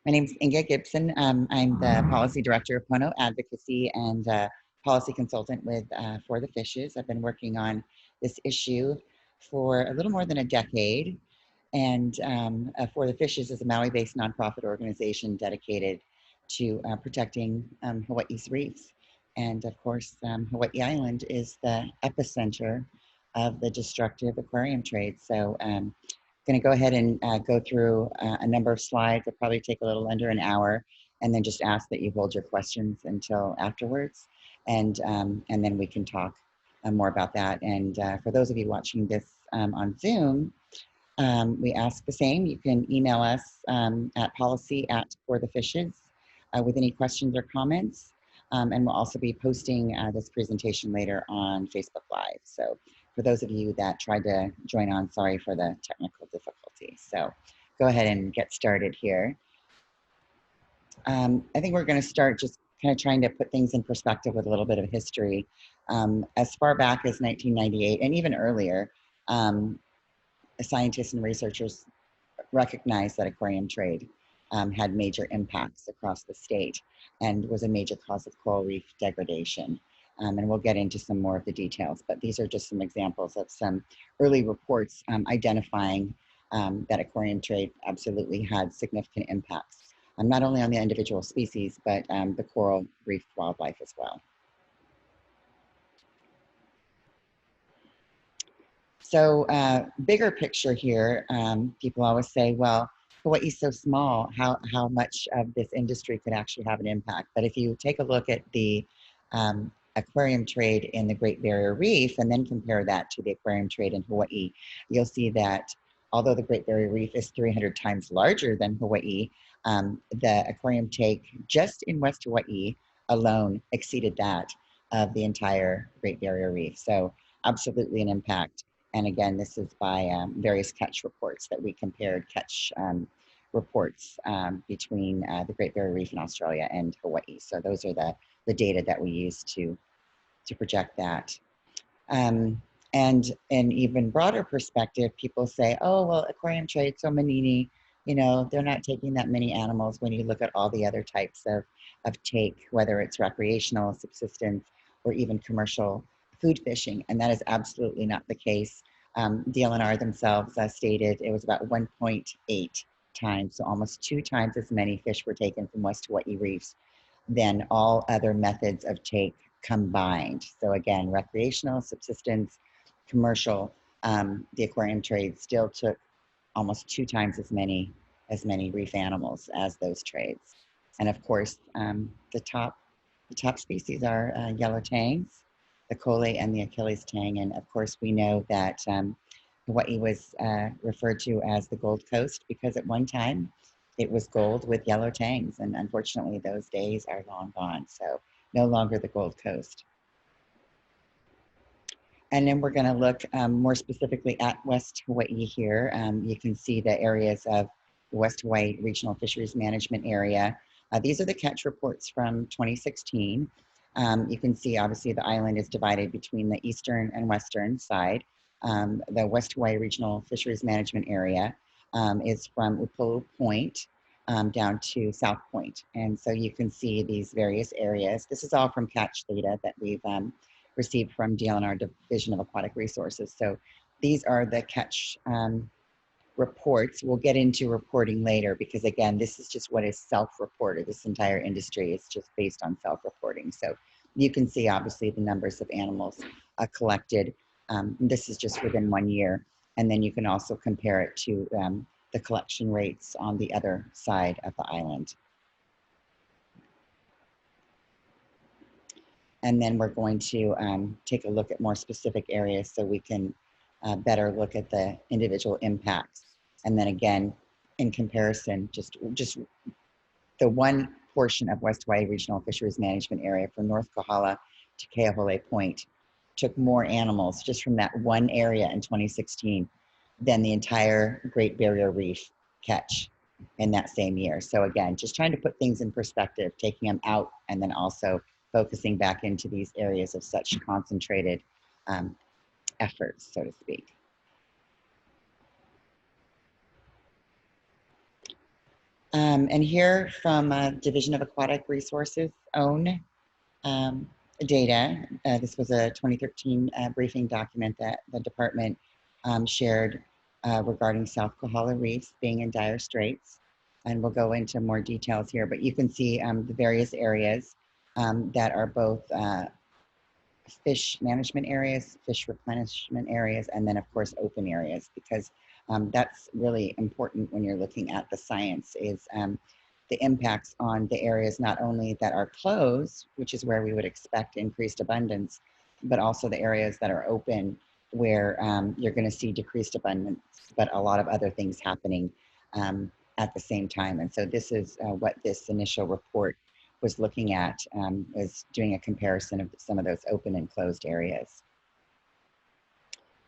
My name is Inga Gibson. I'm the policy director of Pono Advocacy and policy consultant with For the Fishes. I've been working on this issue for a little more than a decade. And For the Fishes is a Maui-based nonprofit organization dedicated to protecting Hawaii's reefs. And of course, Hawaii Island is the epicenter of the destructive aquarium trade. So going to go ahead and go through a number of slides. It'll probably take a little under an hour, and then just ask that you hold your questions until afterwards, and then we can talk more about that. And for those of you watching this on Zoom, we ask the same. You can email us at policy@forthefishes with any questions or comments. And we'll also be posting this presentation later on Facebook Live. So for those of you that tried to join on, sorry for the technical difficulty. So go ahead and get started here. I think we're going to start just kind of trying to put things in perspective with a little bit of history. As far back as 1998 and even earlier, scientists and researchers recognized that aquarium trade had major impacts across the state and was a major cause of coral reef degradation. And we'll get into some more of the details, but these are just some examples of some early reports identifying that aquarium trade absolutely had significant impacts, not only on the individual species, but the coral reef wildlife as well. So bigger picture here, people always say, well, Hawaii's so small, how much of this industry could actually have an impact? But if you take a look at the aquarium trade in the Great Barrier Reef and then compare that to the aquarium trade in Hawaii, you'll see that although the Great Barrier Reef is 300 times larger than Hawaii, the aquarium take just in West Hawaii alone exceeded that of the entire Great Barrier Reef. So absolutely an impact. And again, this is by various catch reports that we compared catch reports between the Great Barrier Reef in Australia and Hawaii. So those are the data that we use to project that. And in even broader perspective, people say, oh, well, aquarium trade, so manini, you know, they're not taking that many animals when you look at all the other types of take, whether it's recreational, subsistence, or even commercial food fishing. And that is absolutely not the case. DLNR themselves stated it was about 1.8 times, so almost 2 times as many fish were taken from West Hawaii reefs than all other methods of take combined. So again, recreational, subsistence, commercial, the aquarium trade still took almost 2 times as many reef animals as those trades. And of course, the top species are yellow tangs, the Kole and the Achilles tang. And of course, we know that Hawaii was referred to as the Gold Coast because at one time it was gold with yellow tangs. And unfortunately, those days are long gone. So no longer the Gold Coast. And then we're going to look more specifically at West Hawaii here. You can see the areas of the West Hawaii Regional Fisheries Management Area. These are the catch reports from 2016. You can see obviously the island is divided between the eastern and western side. The West Hawaii Regional Fisheries Management Area is from Upolu Point down to South Point. And so you can see these various areas. This is all from catch data that we've received from DLNR Division of Aquatic Resources. So these are the catch reports. We'll get into reporting later because again, this is just what is self-reported. This entire industry is just based on self-reporting. So you can see obviously the numbers of animals collected. This is just within 1 year. And then you can also compare it to the collection rates on the other side of the island. And then we're going to take a look at more specific areas so we can better look at the individual impacts. And then again, in comparison, just the one portion of West Hawaii Regional Fisheries Management Area from North Kohala to Keahole Point took more animals just from that one area in 2016 than the entire Great Barrier Reef catch in that same year. So again, just trying to put things in perspective, taking them out and then also focusing back into these areas of such concentrated efforts, so to speak. And here from Division of Aquatic Resources own data. This was a 2013 briefing document that the department shared regarding South Kohala Reefs being in dire straits. And we'll go into more details here, but you can see the various areas that are both fish management areas, fish replenishment areas, and then of course open areas, because that's really important when you're looking at the science is the impacts on the areas not only that are closed, which is where we would expect increased abundance, but also the areas that are open where you're going to see decreased abundance, but a lot of other things happening at the same time. And so this is what this initial report was looking at, was doing a comparison of some of those open and closed areas.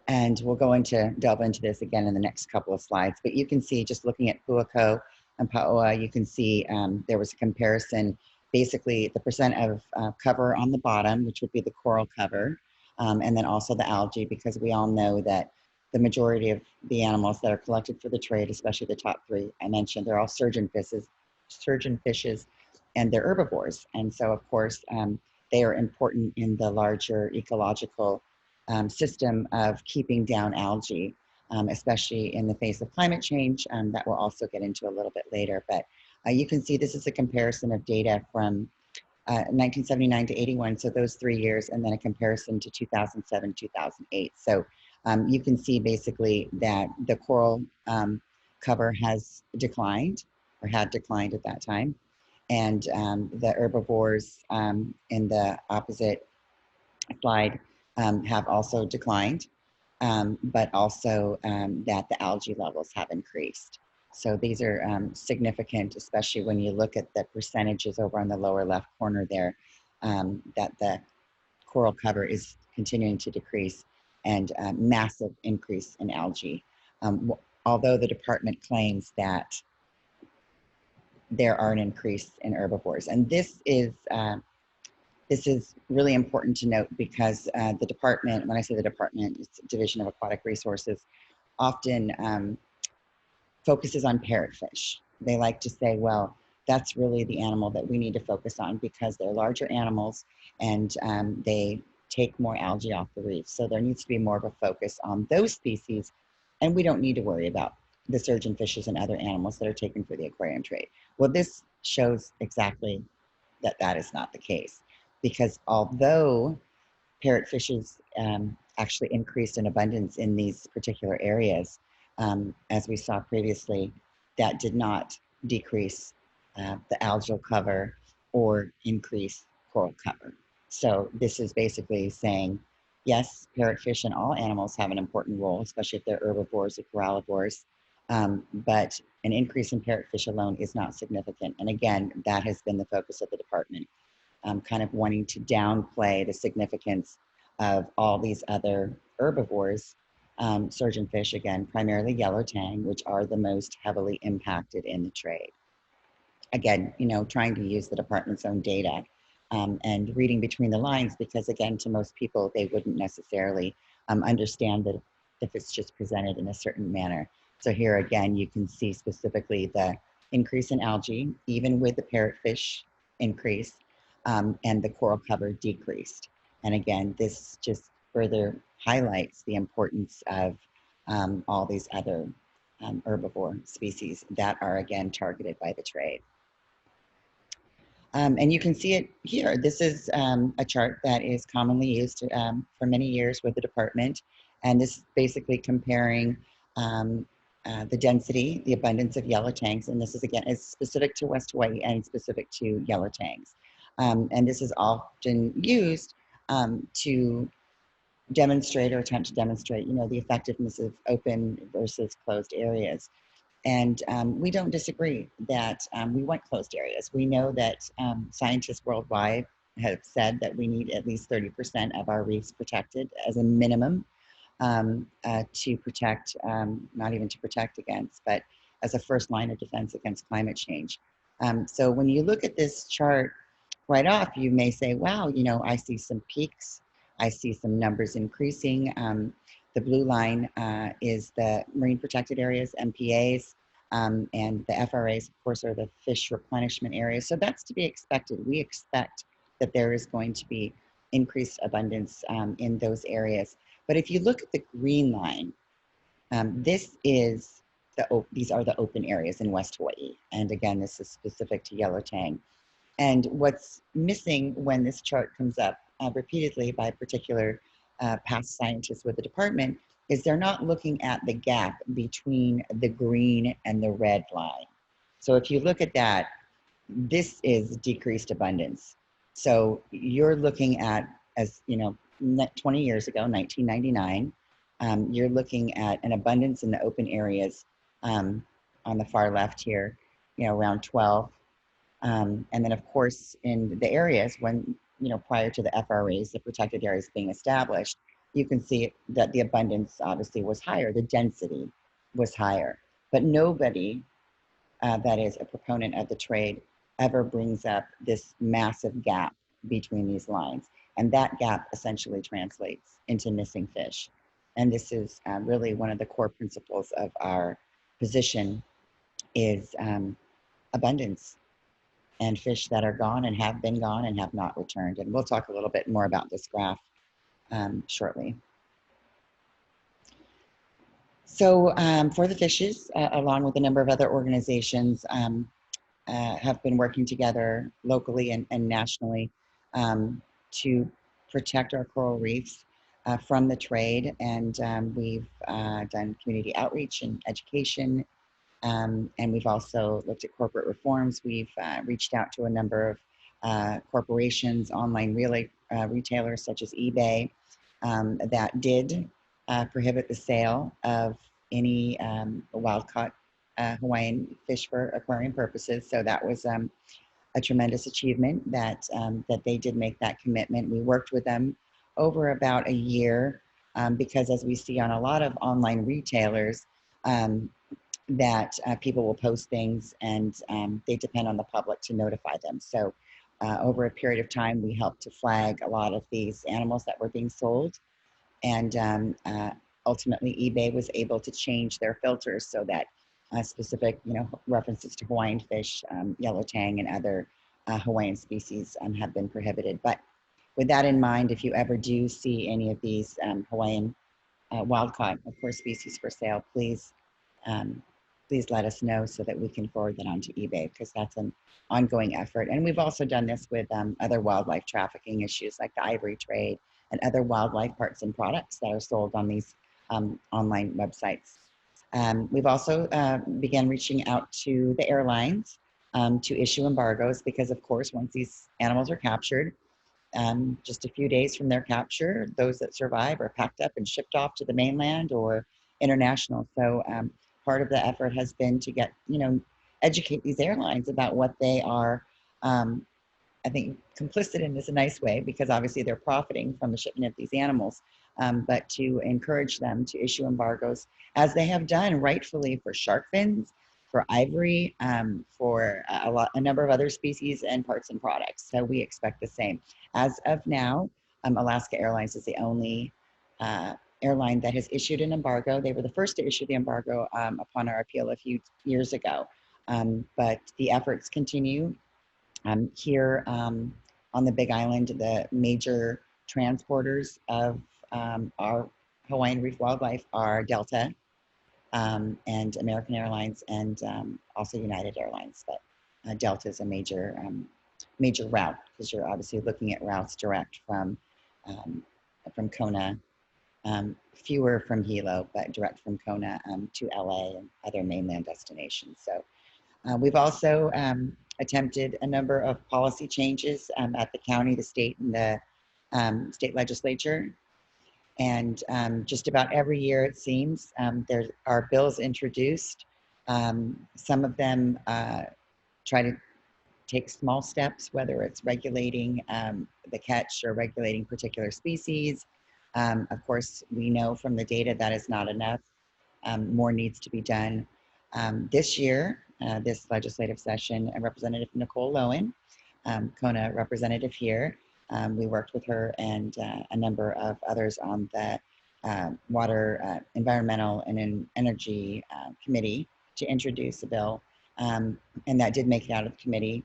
And we'll delve into this again in the next couple of slides, but you can see just looking at Puako and Paoa, you can see there was a comparison, basically the percent of cover on the bottom, which would be the coral cover, and then also the algae, because we all know that the majority of the animals that are collected for the trade, especially the top three I mentioned, they're all surgeon fishes, and they're herbivores. And so of course, they are important in the larger ecological system of keeping down algae, especially in the face of climate change, that we'll also get into a little bit later. But you can see this is a comparison of data from 1979 to 81, so those 3 years, and then a comparison to 2007, 2008. So you can see basically that the coral cover has declined, or had declined at that time, and the herbivores in the opposite slide have also declined, but also that the algae levels have increased. So these are significant, especially when you look at the percentages over on the lower left corner there, that the coral cover is continuing to decrease, and massive increase in algae. Although the department claims that there are an increase in herbivores. And this is really important to note, because the department, when I say the department, it's Division of Aquatic Resources, often focuses on parrotfish. They like to say, well, that's really the animal that we need to focus on because they're larger animals and they take more algae off the reef. So there needs to be more of a focus on those species, and we don't need to worry about the surgeon fishes and other animals that are taken for the aquarium trade. Well, this shows exactly that that is not the case, because although parrotfishes actually increased in abundance in these particular areas, as we saw previously, that did not decrease the algal cover or increase coral cover. So this is basically saying, yes, parrotfish and all animals have an important role, especially if they're herbivores or corallivores, but an increase in parrotfish alone is not significant. And again, that has been the focus of the department, kind of wanting to downplay the significance of all these other herbivores, surgeon fish, again, primarily yellow tang, which are the most heavily impacted in the trade. Again, trying to use the department's own data and reading between the lines, because again, to most people, they wouldn't necessarily understand that if it's just presented in a certain manner. So here again, you can see specifically the increase in algae, even with the parrotfish increase, and the coral cover decreased. And again, this just further highlights the importance of all these other herbivore species that are again targeted by the trade. And you can see it here. This is a chart that is commonly used for many years with the department. And this is basically comparing the density, the abundance of yellow tangs. And this is, again, is specific to West Hawaii and specific to yellow tangs. And this is often used to demonstrate or attempt to demonstrate, the effectiveness of open versus closed areas. And we don't disagree that we want closed areas. We know that scientists worldwide have said that we need at least 30% of our reefs protected as a minimum to protect, not even to protect against, but as a first line of defense against climate change. So when you look at this chart right off, you may say, wow, I see some peaks. I see some numbers increasing. The blue line is the marine protected areas, MPAs. And the FRAs, of course, are the fish replenishment areas. So that's to be expected. We expect that there is going to be increased abundance in those areas. But if you look at the green line, this is these are the open areas in West Hawaii. And again, this is specific to yellow tang. And what's missing when this chart comes up repeatedly by particular past scientists with the department is they're not looking at the gap between the green and the red line. So if you look at that, this is decreased abundance. So you're looking at, as you know, 20 years ago, 1999, you're looking at an abundance in the open areas on the far left here, around 12. And then, of course, in the areas when, prior to the FRAs, the protected areas being established, you can see that the abundance obviously was higher, the density was higher. But nobody that is a proponent of the trade ever brings up this massive gap between these lines. And that gap essentially translates into missing fish. And this is really one of the core principles of our position is abundance and fish that are gone and have been gone and have not returned. And we'll talk a little bit more about this graph shortly. So for the fishes, along with a number of other organizations, have been working together locally and nationally to protect our coral reefs from the trade. And we've done community outreach and education. And we've also looked at corporate reforms. We've reached out to a number of corporations, online retailers such as eBay, that did prohibit the sale of any wild-caught Hawaiian fish for aquarium purposes. So that was a tremendous achievement that that they did make that commitment. We worked with them over about a year because, as we see on a lot of online retailers, that people will post things and they depend on the public to notify them. So over a period of time, we helped to flag a lot of these animals that were being sold. And ultimately, eBay was able to change their filters so that specific, references to Hawaiian fish, yellow tang, and other Hawaiian species have been prohibited. But with that in mind, if you ever do see any of these Hawaiian wild-caught, of course, species for sale, please let us know so that we can forward that onto eBay, because that's an ongoing effort. And we've also done this with other wildlife trafficking issues like the ivory trade and other wildlife parts and products that are sold on these online websites. We've also began reaching out to the airlines to issue embargoes because, of course, once these animals are captured, just a few days from their capture, those that survive are packed up and shipped off to the mainland or international. So part of the effort has been to get, educate these airlines about what they are, I think, complicit in is a nice way, because obviously they're profiting from the shipment of these animals, but to encourage them to issue embargoes, as they have done rightfully for shark fins, for ivory, for a number of other species and parts and products. So we expect the same. As of now, Alaska Airlines is the only airline that has issued an embargo. They were the first to issue the embargo upon our appeal a few years ago. But the efforts continue. Here on the Big Island, the major transporters of our Hawaiian reef wildlife are Delta and American Airlines, and also United Airlines. But Delta is a major route, because you're obviously looking at routes direct from Kona, fewer from Hilo, but direct from Kona to LA and other mainland destinations. So we've also attempted a number of policy changes at the county, the state, and the state legislature. And just about every year, it seems, there are bills introduced. Some of them try to take small steps, whether it's regulating the catch or regulating particular species. Of course, we know from the data that is not enough. More needs to be done. This year, this legislative session, Representative Nicole Lowen, Kona representative here, we worked with her and a number of others on the Water, Environmental, and Energy Committee. to introduce a bill, and that did make it out of the committee,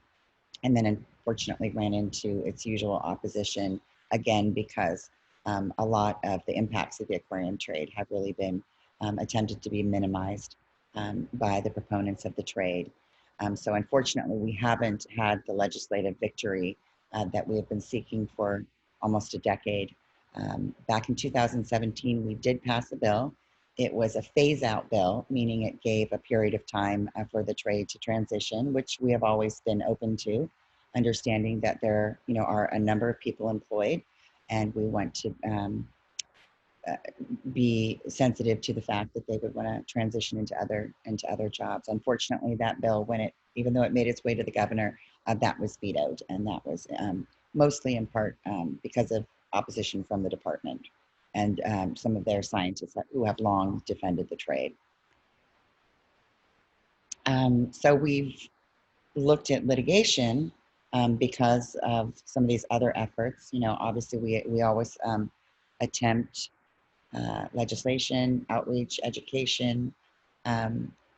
and then unfortunately ran into its usual opposition again because a lot of the impacts of the aquarium trade have really been attempted to be minimized by the proponents of the trade. So unfortunately, we haven't had the legislative victory that we have been seeking for almost a decade. Back in 2017, we did pass a bill. It was a phase-out bill, meaning it gave a period of time for the trade to transition, which we have always been open to, understanding that there, are a number of people employed, and we want to be sensitive to the fact that they would want to transition into other jobs. Unfortunately, that bill, even though it made its way to the governor, that was vetoed, and that was mostly in part because of opposition from the department and some of their scientists who have long defended the trade. So we've looked at litigation because of some of these other efforts. Obviously we always attempt legislation, outreach, education,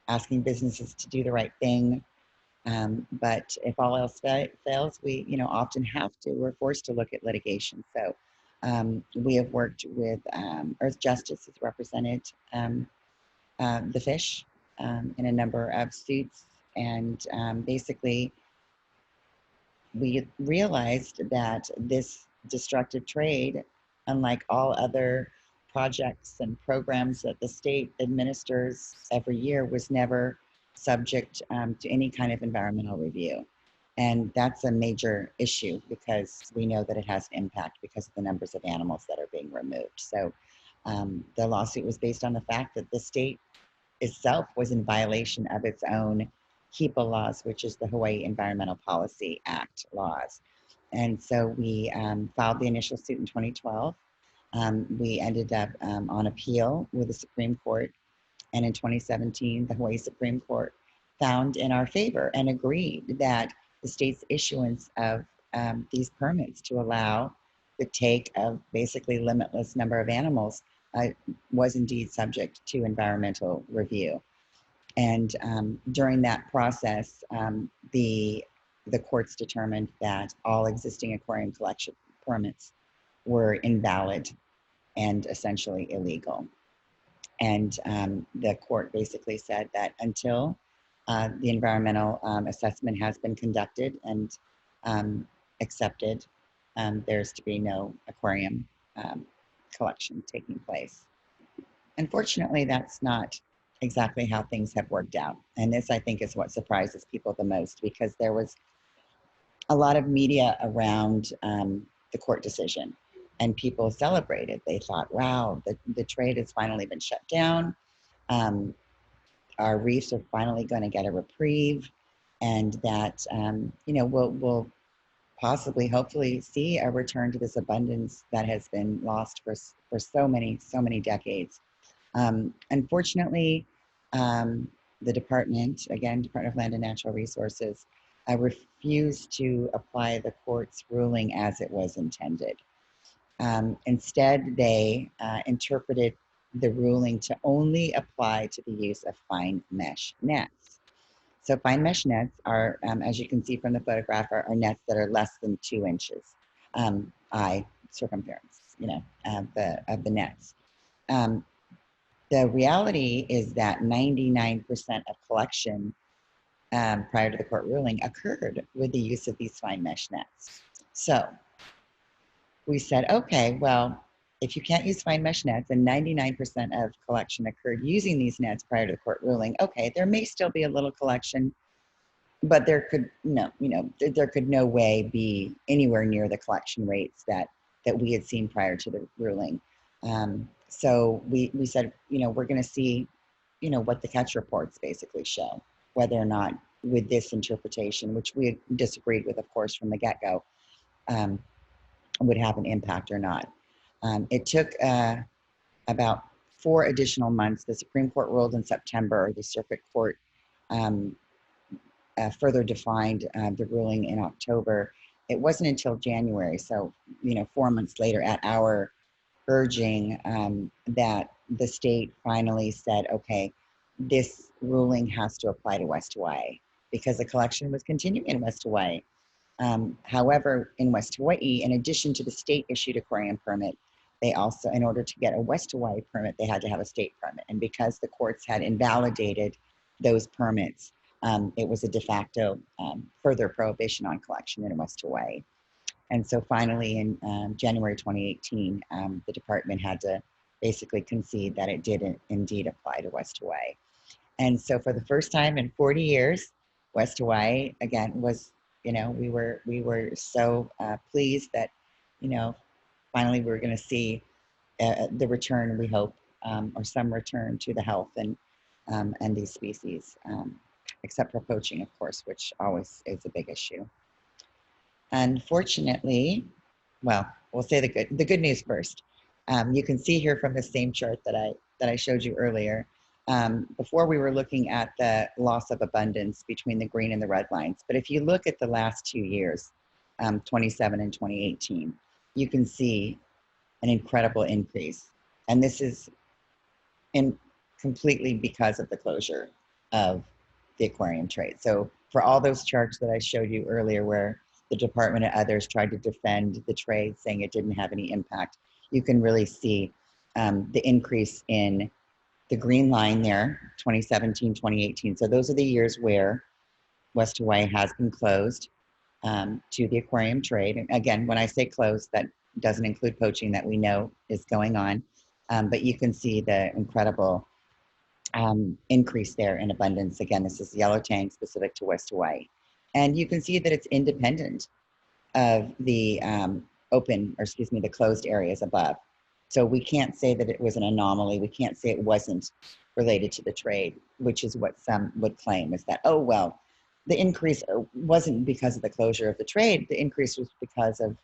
asking businesses to do the right thing. But if all else fails, we we're forced to look at litigation. So we have worked with Earth Justice has represented the fish in a number of suits, and basically we realized that this destructive trade, unlike all other projects and programs that the state administers every year, was never subject to any kind of environmental review. And that's a major issue because we know that it has an impact because of the numbers of animals that are being removed. So the lawsuit was based on the fact that the state itself was in violation of its own HEPA laws, which is the Hawaii Environmental Policy Act laws. And so we filed the initial suit in 2012. We ended up on appeal with the Supreme Court. And in 2017, the Hawaii Supreme Court found in our favor and agreed that the state's issuance of these permits to allow the take of basically limitless number of animals was indeed subject to environmental review. And during that process, the courts determined that all existing aquarium collection permits were invalid and essentially illegal. And the court basically said that until the environmental assessment has been conducted and accepted, there's to be no aquarium collection taking place. Unfortunately, that's not exactly how things have worked out. And this, I think, is what surprises people the most, because there was a lot of media around the court decision, and people celebrated. They thought, wow, the trade has finally been shut down. Our reefs are finally going to get a reprieve, and that, we'll possibly, hopefully, see a return to this abundance that has been lost for so many decades. Unfortunately, the department, again, Department of Land and Natural Resources, refused to apply the court's ruling as it was intended. Instead, they interpreted the ruling to only apply to the use of fine mesh nets. So fine mesh nets are, as you can see from the photograph, are nets that are less than 2 inches eye circumference, of the nets. The reality is that 99% of collection prior to the court ruling occurred with the use of these fine mesh nets. So we said, okay, well, if you can't use fine mesh nets and 99% of collection occurred using these nets prior to the court ruling, okay, there may still be a little collection, but there could no way be anywhere near the collection rates that we had seen prior to the ruling. So we said, we're going to see, what the catch reports basically show, whether or not with this interpretation, which we had disagreed with, of course, from the get-go, would have an impact or not. It took about 4 additional months. The Supreme Court ruled in September. The Circuit Court further defined the ruling in October. It wasn't until January, so 4 months later, at our urging, that the state finally said, okay, this ruling has to apply to West Hawaii because the collection was continuing in West Hawaii. However, in West Hawaii, in addition to the state issued aquarium permit, they also, in order to get a West Hawaii permit, they had to have a state permit. And because the courts had invalidated those permits, it was a de facto further prohibition on collection in West Hawaii. And so finally in January 2018, the department had to basically concede that it did indeed apply to West Hawaii. And so for the first time in 40 years, West Hawaii again was, we were so pleased that, finally we were going to see the return, we hope, or some return to the health and these species, except for poaching, of course, which always is a big issue. Unfortunately, well, we'll say the good news first. You can see here from the same chart that I showed you earlier. Before we were looking at the loss of abundance between the green and the red lines. But if you look at the last 2 years, 27 and 2018, you can see an incredible increase. And this is completely because of the closure of the aquarium trade. So for all those charts that I showed you earlier where the department and others tried to defend the trade saying it didn't have any impact, you can really see the increase in the green line there, 2017, 2018. So those are the years where West Hawaii has been closed to the aquarium trade. And again, when I say closed, that doesn't include poaching that we know is going on. But you can see the incredible increase there in abundance. Again, this is yellow tang specific to West Hawaii. And you can see that it's independent of the the closed areas above. So we can't say that it was an anomaly. We can't say it wasn't related to the trade, which is what some would claim is that, oh, well, the increase wasn't because of the closure of the trade. The increase was because of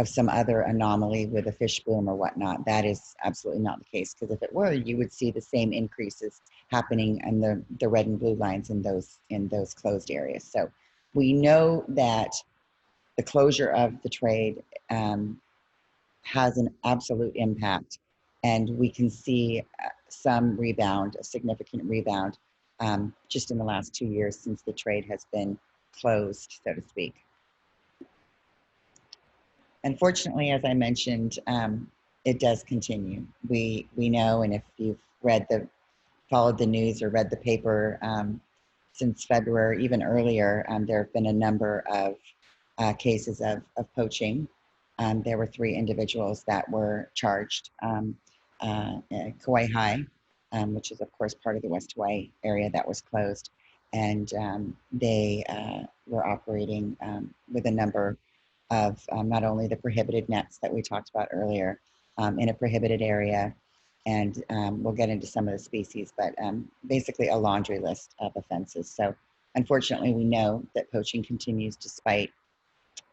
some other anomaly with a fish bloom or whatnot. That is absolutely not the case, because if it were, you would see the same increases happening in the red and blue lines in those closed areas. So we know that the closure of the trade has an absolute impact, and we can see some rebound, a significant rebound, just in the last 2 years since the trade has been closed, so to speak. Unfortunately, as I mentioned, it does continue. We know, and if you've followed the news or read the paper since February, even earlier, there have been a number of cases of poaching. There were 3 individuals that were charged. Kauai High, which is of course part of the West Hawaii area that was closed, and they were operating with a number of not only the prohibited nets that we talked about earlier in a prohibited area, and we'll get into some of the species, but basically a laundry list of offenses. So unfortunately, we know that poaching continues despite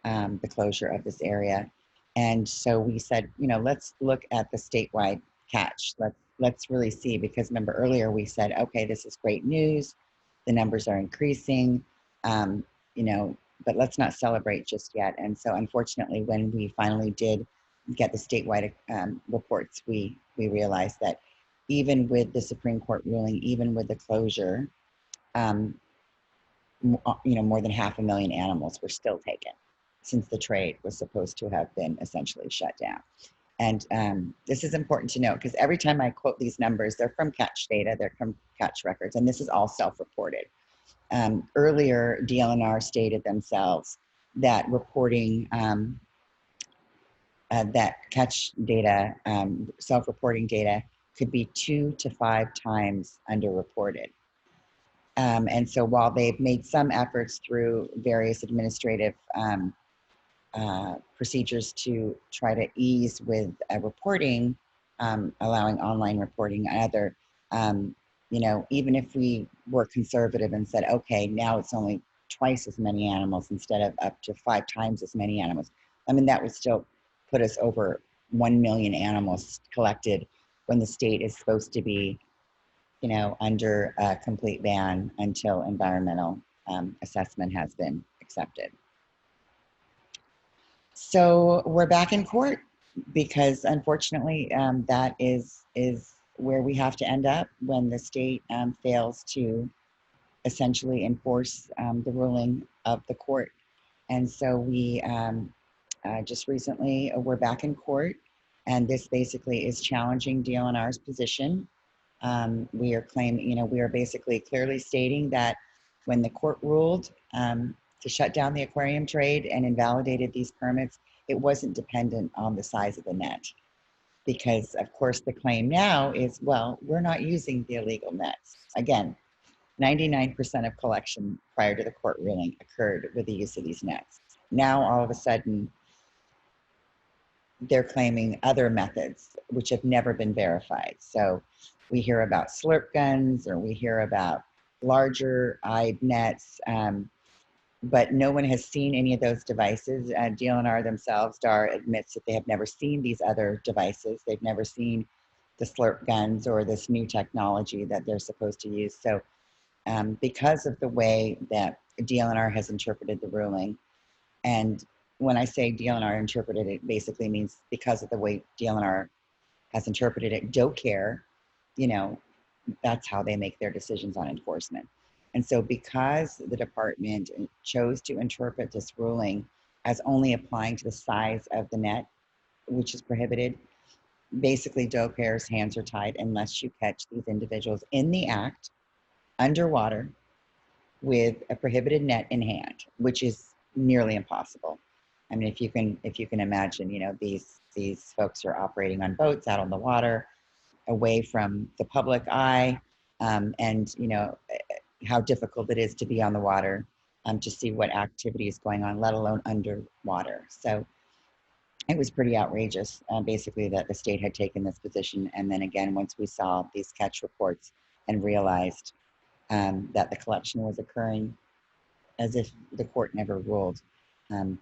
the closure of this area. And so we said, let's look at the statewide catch. Let's really see, because remember earlier we said, okay, this is great news. The numbers are increasing, but let's not celebrate just yet. And so unfortunately, when we finally did get the statewide reports, we realized that even with the Supreme Court ruling, even with the closure, more than 500,000 animals were still taken, since the trade was supposed to have been essentially shut down. And this is important to note, because every time I quote these numbers, they're from catch data, they're from catch records, and this is all self-reported. Earlier, DLNR stated themselves that reporting, that catch data, self-reporting data, could be 2 to 5 times underreported. And so while they've made some efforts through various administrative procedures to try to ease with reporting, allowing online reporting and other, even if we were conservative and said, okay, now it's only twice as many animals instead of up to 5 times as many animals, I mean, that would still put us over 1 million animals collected when the state is supposed to be, under a complete ban until environmental assessment has been accepted. So we're back in court because unfortunately that is where we have to end up when the state fails to essentially enforce the ruling of the court. And so we just recently we're back in court, and this basically is challenging DLNR's position. We are claiming, we are basically clearly stating that when the court ruled to shut down the aquarium trade and invalidated these permits, it wasn't dependent on the size of the net. Because, of course, the claim now is, well, we're not using the illegal nets. Again, 99% of collection prior to the court ruling occurred with the use of these nets. Now, all of a sudden, they're claiming other methods which have never been verified. So we hear about slurp guns, or we hear about larger eyed nets, but no one has seen any of those devices. DLNR themselves, DAR, admits that they have never seen these other devices. They've never seen the slurp guns or this new technology that they're supposed to use. So because of the way that DLNR has interpreted the ruling, and when I say DLNR interpreted, it basically means because of the way DLNR has interpreted it, DoCare, that's how they make their decisions on enforcement. And so because the department chose to interpret this ruling as only applying to the size of the net, which is prohibited, basically DoCare's hands are tied unless you catch these individuals in the act, underwater, with a prohibited net in hand, which is nearly impossible. I mean, if you can imagine, these folks are operating on boats out on the water, away from the public eye, and how difficult it is to be on the water to see what activity is going on, let alone underwater. So it was pretty outrageous, basically, that the state had taken this position. And then again, once we saw these catch reports and realized that the collection was occurring as if the court never ruled,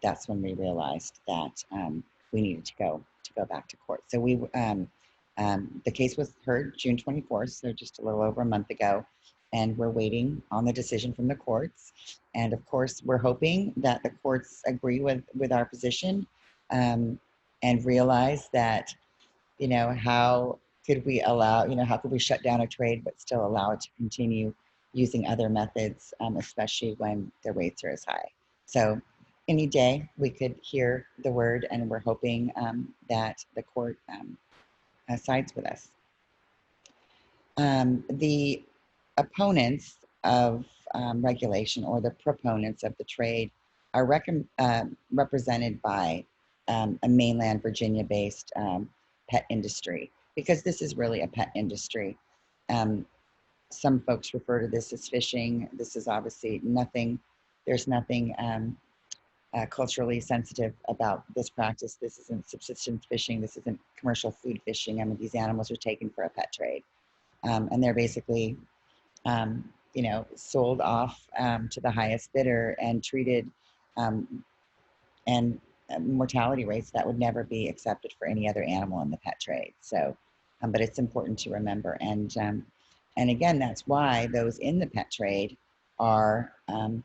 that's when we realized that we needed to go back to court. So the case was heard June 24th, so just a little over a month ago, and we're waiting on the decision from the courts. And of course, we're hoping that the courts agree with our position and realize that, how could we how could we shut down a trade but still allow it to continue using other methods, especially when the rates are as high. So any day we could hear the word, and we're hoping that the court sides with us. The opponents of regulation, or the proponents of the trade, are represented by a mainland Virginia-based pet industry, because this is really a pet industry. Some folks refer to this as fishing. This is obviously nothing. There's nothing culturally sensitive about this practice. This isn't subsistence fishing. This isn't commercial food fishing. I mean, these animals are taken for a pet trade, and they're basically, sold off to the highest bidder and treated, and mortality rates that would never be accepted for any other animal in the pet trade. So, but it's important to remember. And again, that's why those in the pet trade are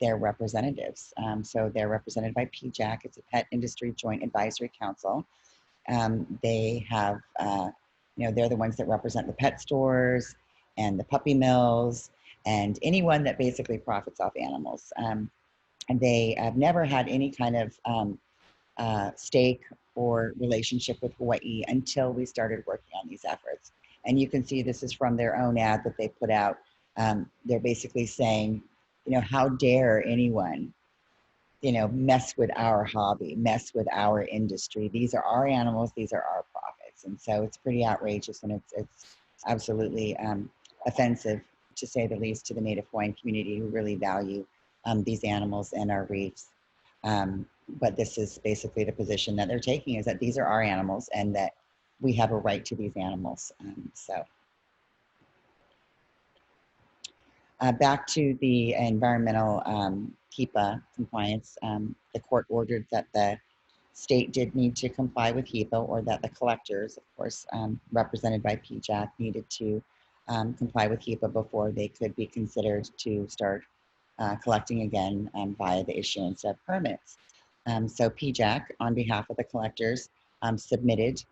their representatives. So they're represented by PJAC. It's a Pet Industry Joint Advisory Council. They have, they're the ones that represent the pet stores and the puppy mills and anyone that basically profits off animals. And they have never had any kind of stake or relationship with Hawaii until we started working on these efforts. And you can see this is from their own ad that they put out. They're basically saying, how dare anyone, mess with our hobby, mess with our industry. These are our animals. These are our profits. And so it's pretty outrageous, and it's absolutely offensive, to say the least, to the Native Hawaiian community, who really value these animals and our reefs. But this is basically the position that they're taking, is that these are our animals and that we have a right to these animals. Back to the environmental HEPA compliance, the court ordered that the state did need to comply with HEPA, or that the collectors, of course, represented by PJAC, needed to comply with HEPA before they could be considered to start collecting again via the issuance of permits. So PJAC, on behalf of the collectors, submitted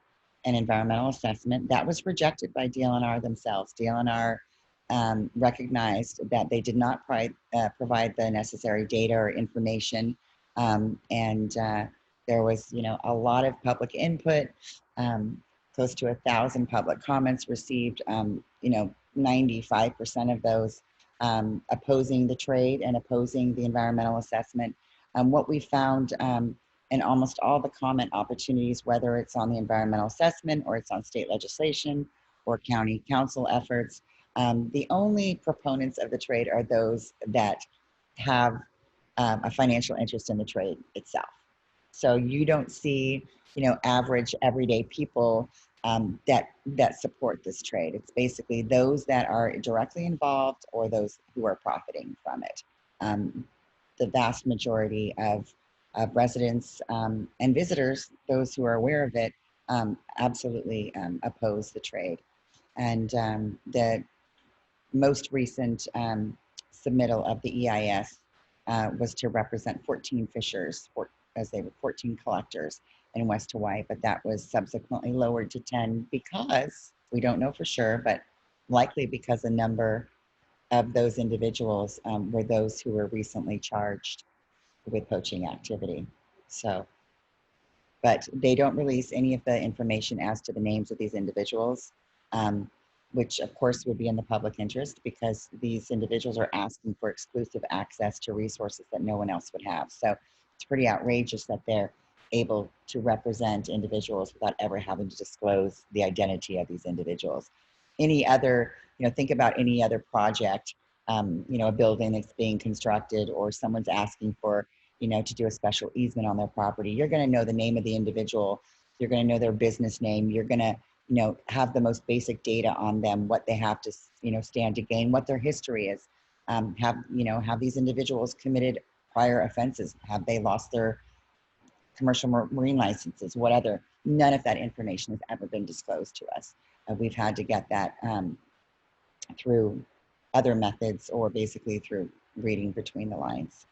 an environmental assessment that was rejected by DLNR themselves. DLNR recognized that they did not provide the necessary data or information, and there was, a lot of public input, close to 1,000 public comments received. 95% of those opposing the trade and opposing the environmental assessment. What we found in almost all the comment opportunities, whether it's on the environmental assessment or it's on state legislation or county council efforts, the only proponents of the trade are those that have a financial interest in the trade itself. So you don't see, average everyday people that support this trade. It's basically those that are directly involved or those who are profiting from it. The vast majority of residents and visitors, those who are aware of it, absolutely oppose the trade. And the most recent submittal of the EIS was to represent 14 fishers, as they were 14 collectors in West Hawaii, but that was subsequently lowered to 10 because, we don't know for sure, but likely because a number of those individuals were those who were recently charged with poaching activity. So, but they don't release any of the information as to the names of these individuals, which of course would be in the public interest because these individuals are asking for exclusive access to resources that no one else would have. So it's pretty outrageous that they're able to represent individuals without ever having to disclose the identity of these individuals. Any other, think about any other project, a building that's being constructed or someone's asking for, to do a special easement on their property. You're going to know the name of the individual. You're going to know their business name. You're going to, have the most basic data on them, what they have to, stand to gain, what their history is. Have these individuals committed prior offenses? Have they lost their commercial marine licenses? What other? None of that information has ever been disclosed to us. We've had to get that through other methods or basically through reading between the lines.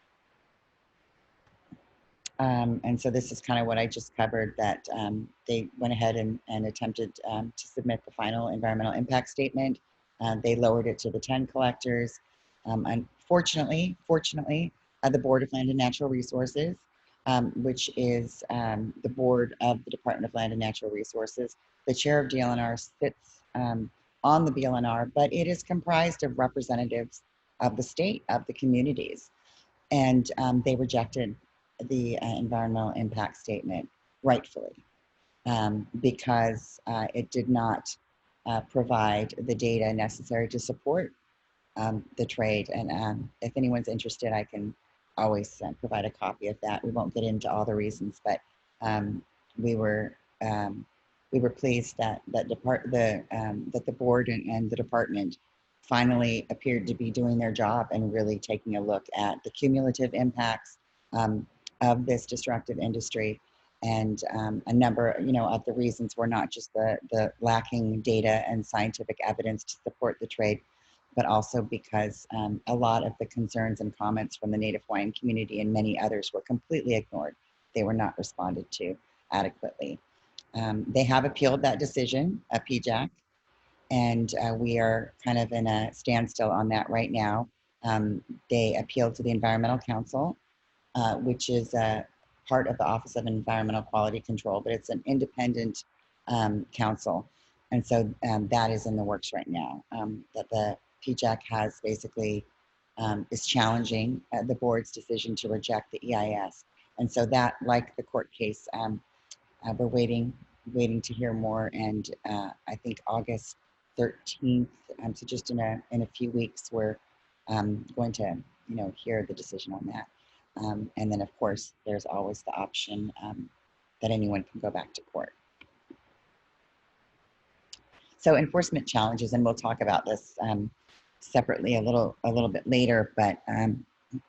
And so this is kind of what I just covered, that they went ahead and attempted to submit the final environmental impact statement. They lowered it to the 10 collectors. Unfortunately, the Board of Land and Natural Resources, which is the board of the Department of Land and Natural Resources, the chair of DLNR sits on the BLNR, but it is comprised of representatives of the state, of the communities. And they rejected the environmental impact statement, rightfully, because it did not provide the data necessary to support the trade. And if anyone's interested, I can always provide a copy of that. We won't get into all the reasons, but we were pleased that the board and the department finally appeared to be doing their job and really taking a look at the cumulative impacts of this destructive industry. And a number, of the reasons were not just the lacking data and scientific evidence to support the trade, but also because a lot of the concerns and comments from the Native Hawaiian community and many others were completely ignored. They were not responded to adequately. They have appealed that decision, a PJAC, and we are kind of in a standstill on that right now. They appealed to the Environmental Council, which is part of the Office of Environmental Quality Control, but it's an independent council. And so that is in the works right now, that the PJAC has basically is challenging the board's decision to reject the EIS. And so that, like the court case, we're waiting to hear more. And I think August 13th, so just in a few weeks, we're going to, hear the decision on that. And then, of course, there's always the option that anyone can go back to court. So enforcement challenges, and we'll talk about this separately a little bit later. But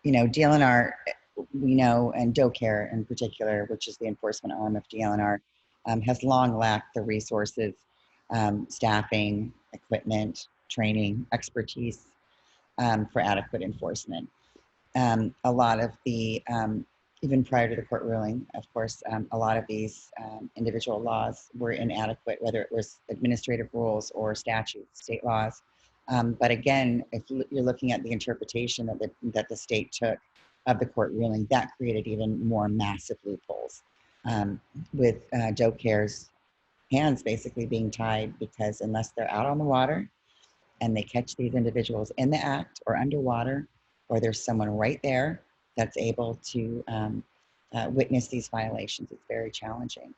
DLNR, we know, and DoCare in particular, which is the enforcement arm of DLNR, has long lacked the resources, staffing, equipment, training, expertise for adequate enforcement. A lot of the, even prior to the court ruling, of course, a lot of these individual laws were inadequate, whether it was administrative rules or statutes, state laws. But again, if you're looking at the interpretation that the state took of the court ruling, that created even more massive loopholes, with doe care's hands basically being tied, because unless they're out on the water and they catch these individuals in the act or underwater, or there's someone right there that's able to witness these violations, it's very challenging.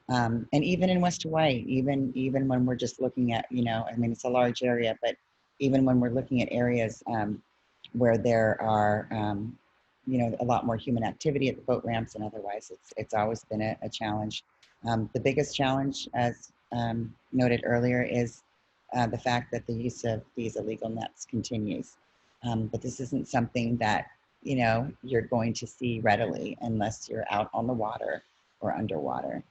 And even in West Hawaii, even when we're just looking at, I mean, it's a large area, but even when we're looking at areas where there are, a lot more human activity at the boat ramps and otherwise, it's always been a challenge. The biggest challenge, as noted earlier, is the fact that the use of these illegal nets continues. But this isn't something that, you're going to see readily unless you're out on the water or underwater.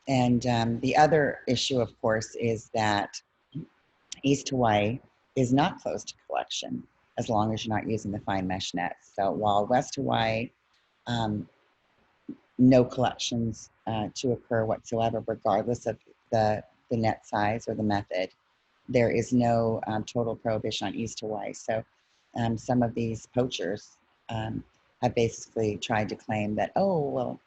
And the other issue, of course, is that East Hawaii is not closed to collection as long as you're not using the fine mesh nets. So while West Hawaii, no collections to occur whatsoever, regardless of the net size or the method, there is no total prohibition on East Hawaii. So some of these poachers have basically tried to claim that, oh, well,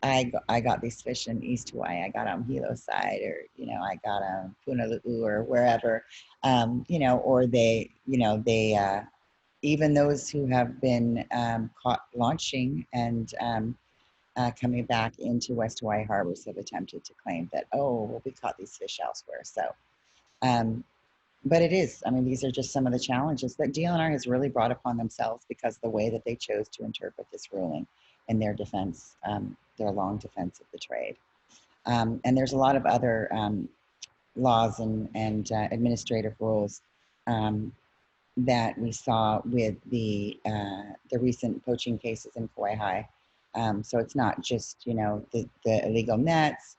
I got these fish in East Hawaii. I got on Hilo side, or I got on Punalu'u or wherever, or they even those who have been caught launching and coming back into West Hawaii harbors have attempted to claim that, oh, well, we caught these fish elsewhere. So, but it is, I mean, these are just some of the challenges that DLNR has really brought upon themselves because of the way that they chose to interpret this ruling in their defense, their long defense of the trade. And there's a lot of other laws and administrative rules that we saw with the recent poaching cases in Kauai High. So it's not just the illegal nets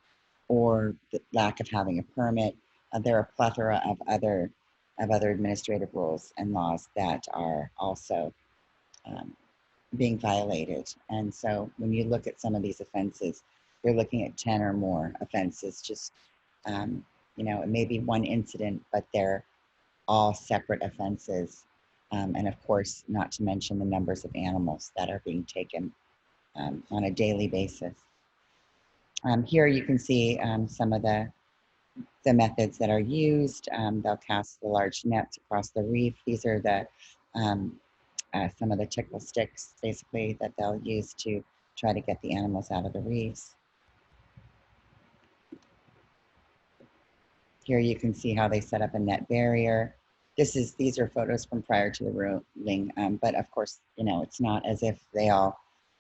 or the lack of having a permit. There are a plethora of other administrative rules and laws that are also being violated. And so when you look at some of these offenses, you're looking at 10 or more offenses. Just it may be one incident, but they're all separate offenses. And of course, not to mention the numbers of animals that are being taken on a daily basis. Here you can see some of the methods that are used. They'll cast the large nets across the reef. These are the some of the tickle sticks, basically, that they'll use to try to get the animals out of the reefs. Here you can see how they set up a net barrier. These are photos from prior to the ruling, but of course, it's not as if they all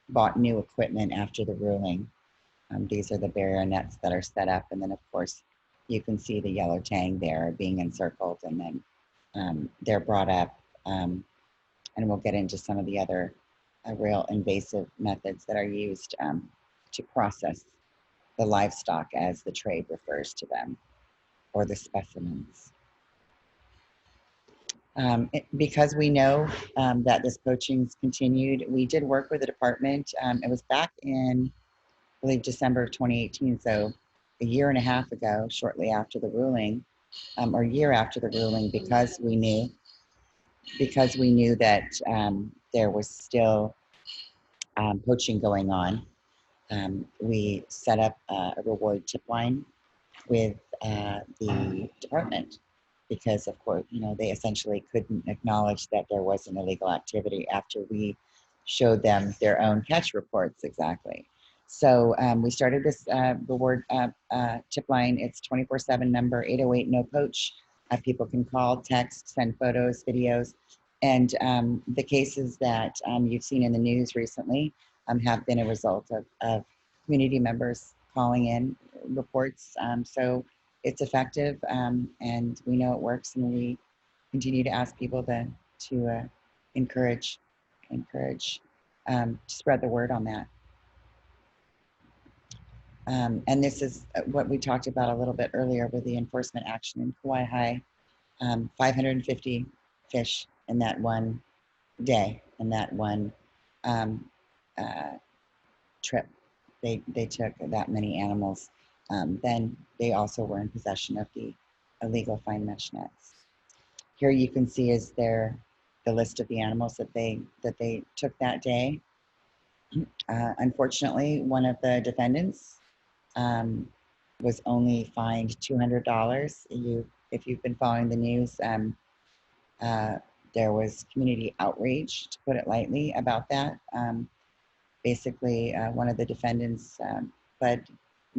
bought new equipment after the ruling. These are the barrier nets that are set up, and then of course, you can see the yellow tang there being encircled, and then they're brought up, and we'll get into some of the other real invasive methods that are used to process the livestock, as the trade refers to them, or the specimens. Because we know that this poaching's continued, we did work with the department. It was back in, I believe, December of 2018, so a year and a half ago, shortly after the ruling, or a year after the ruling, because we knew that there was still poaching going on. We set up a reward tip line with the department, because of course, they essentially couldn't acknowledge that there was an illegal activity after we showed them their own catch reports exactly. So we started this reward tip line. It's 24/7 number, 808 no poach. People can call, text, send photos, videos. And the cases that you've seen in the news recently have been a result of community members calling in reports. So it's effective, and we know it works, and we continue to ask people to encourage to spread the word on that. And this is what we talked about a little bit earlier with the enforcement action in Kauai High. 550 fish in that one day, in that one trip they took that many animals, then they also were in possession of the illegal fine mesh nets. Here you can see is the list of the animals that they took that day. Unfortunately, one of the defendants um, was only fined $200. If you've been following the news, uh, there was community outrage, to put it lightly, about that. Basically, one of the defendants pled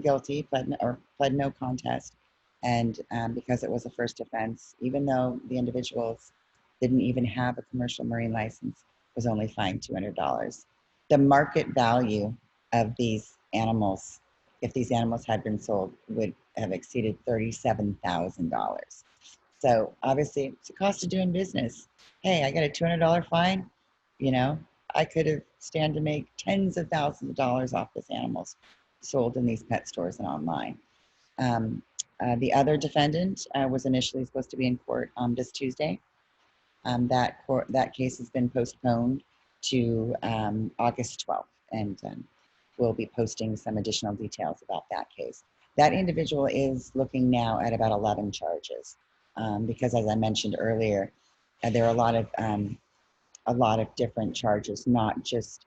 guilty, pled no contest, and because it was a first offense, even though the individuals didn't even have a commercial marine license, was only fined $200. The market value of these animals, if these animals had been sold, would have exceeded $37,000. So obviously, it's a cost of doing business. Hey, I got a $200 fine. You know, I could have stand to make tens of thousands of dollars off this animals sold in these pet stores and online. The other defendant was initially supposed to be in court this Tuesday. That case has been postponed to August 12th, and we'll be posting some additional details about that case. That individual is looking now at about 11 charges, because as I mentioned earlier, there are a lot of different charges, not just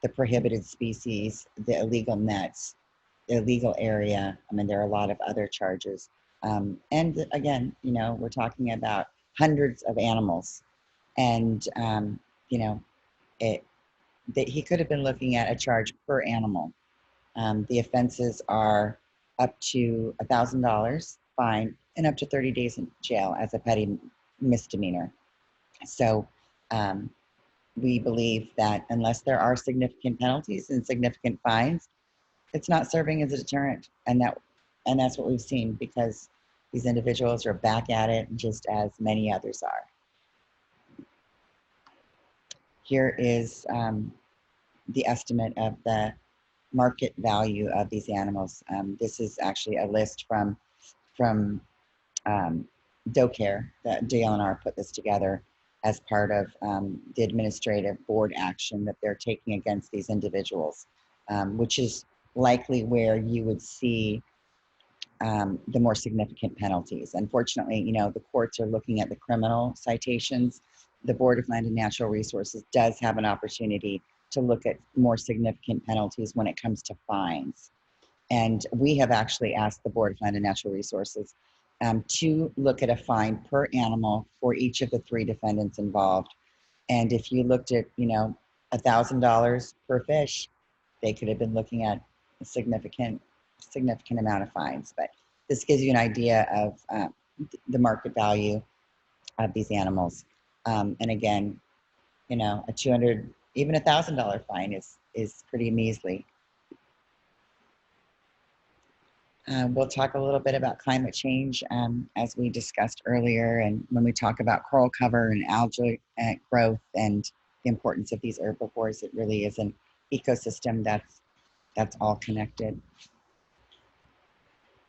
the prohibited species, the illegal nets, the illegal area. I mean, there are a lot of other charges. And again, you know, we're talking about hundreds of animals, and you know, he could have been looking at a charge per animal. The offenses are up to $1,000 fine and up to 30 days in jail as a petty misdemeanor. So we believe that unless there are significant penalties and significant fines, it's not serving as a deterrent, and that's what we've seen, because these individuals are back at it just as many others are. Here is the estimate of the market value of these animals. This is actually a list from DoCare. That DLNR put this together as part of the administrative board action that they're taking against these individuals, which is likely where you would see the more significant penalties. Unfortunately, you know, the courts are looking at the criminal citations. The Board of Land and Natural Resources does have an opportunity to look at more significant penalties when it comes to fines. And we have actually asked the Board of Land and Natural Resources to look at a fine per animal for each of the 3 defendants involved. And if you looked at, you know, $1,000 per fish, they could have been looking at a significant amount of fines. But this gives you an idea of the market value of these animals. And again, you know, a $200, even $1,000 fine is pretty measly. We'll talk a little bit about climate change as we discussed earlier, and when we talk about coral cover and algae growth and the importance of these herbivores, it really is an ecosystem that's all connected.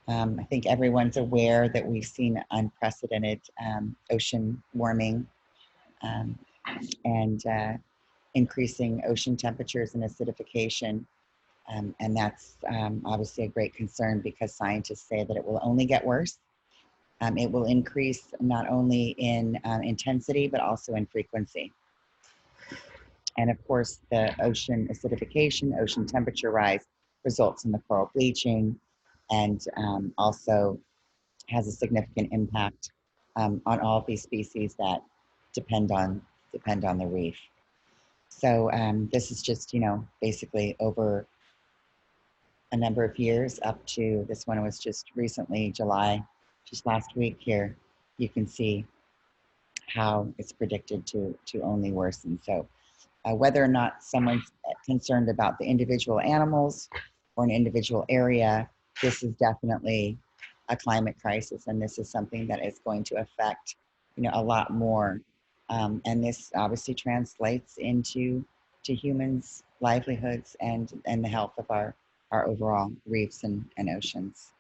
I think everyone's aware that we've seen unprecedented ocean warming and increasing ocean temperatures and acidification. And that's obviously a great concern, because scientists say that it will only get worse. It will increase not only in intensity, but also in frequency. And of course, the ocean acidification, ocean temperature rise results in the coral bleaching, and also has a significant impact on all of these species that depend on the reef. So this is just, you know, basically over a number of years up to this one was just recently, July, just last week here, you can see how it's predicted to only worsen. So whether or not someone's concerned about the individual animals or an individual area, this is definitely a climate crisis, and this is something that is going to affect, you know, a lot more. And this obviously translates into humans' livelihoods and the health of our overall reefs and oceans.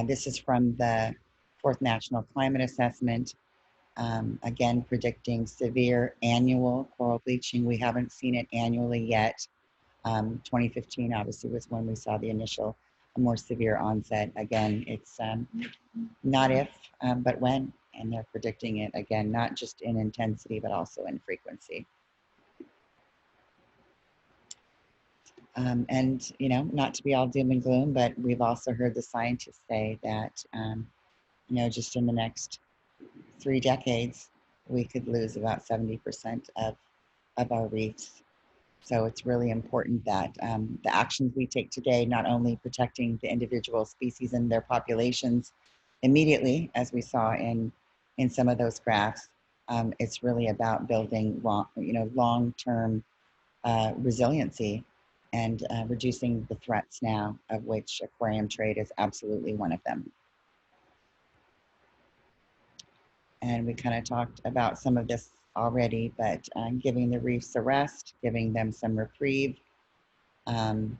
This is from the 4th National Climate Assessment. Again, predicting severe annual coral bleaching. We haven't seen it annually yet. 2015 obviously was when we saw the initial more severe onset. Again, it's not if, but when, and they're predicting it again, not just in intensity, but also in frequency. And, you know, not to be all doom and gloom, but we've also heard the scientists say that, you know, just in the next 3 decades, we could lose about 70% of our reefs. So it's really important that the actions we take today, not only protecting the individual species and their populations immediately, as we saw in some of those graphs, it's really about building long-term resiliency and reducing the threats now, of which aquarium trade is absolutely one of them. And we kind of talked about some of this already, but giving the reefs a rest, giving them some reprieve. And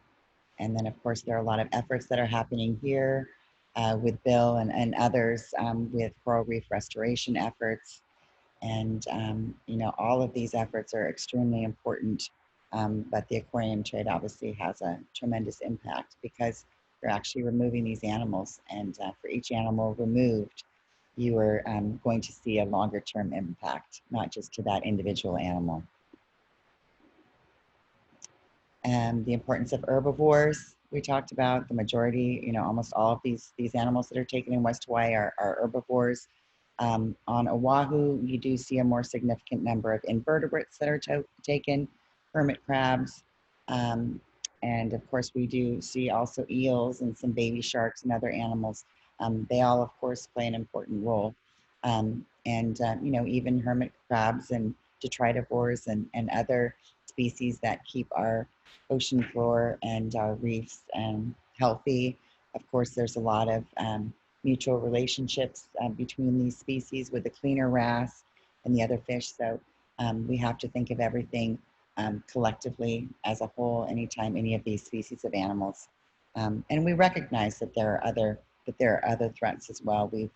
then, of course, there are a lot of efforts that are happening here with Bill and others with coral reef restoration efforts. And, you know, all of these efforts are extremely important. But the aquarium trade obviously has a tremendous impact because you're actually removing these animals. And for each animal removed, you are going to see a longer term impact, not just to that individual animal. And the importance of herbivores, we talked about. The majority, you know, almost all of these animals that are taken in West Hawaii are herbivores. On Oahu, you do see a more significant number of invertebrates that are taken, hermit crabs, and of course we do see also eels and some baby sharks and other animals. They all, of course, play an important role. You know, even hermit crabs and detritivores and other species that keep our ocean floor and our reefs healthy. Of course, there's a lot of mutual relationships between these species with the cleaner wrasse and the other fish. So we have to think of everything collectively as a whole anytime any of these species of animals. And we recognize that there are other threats as well. We've,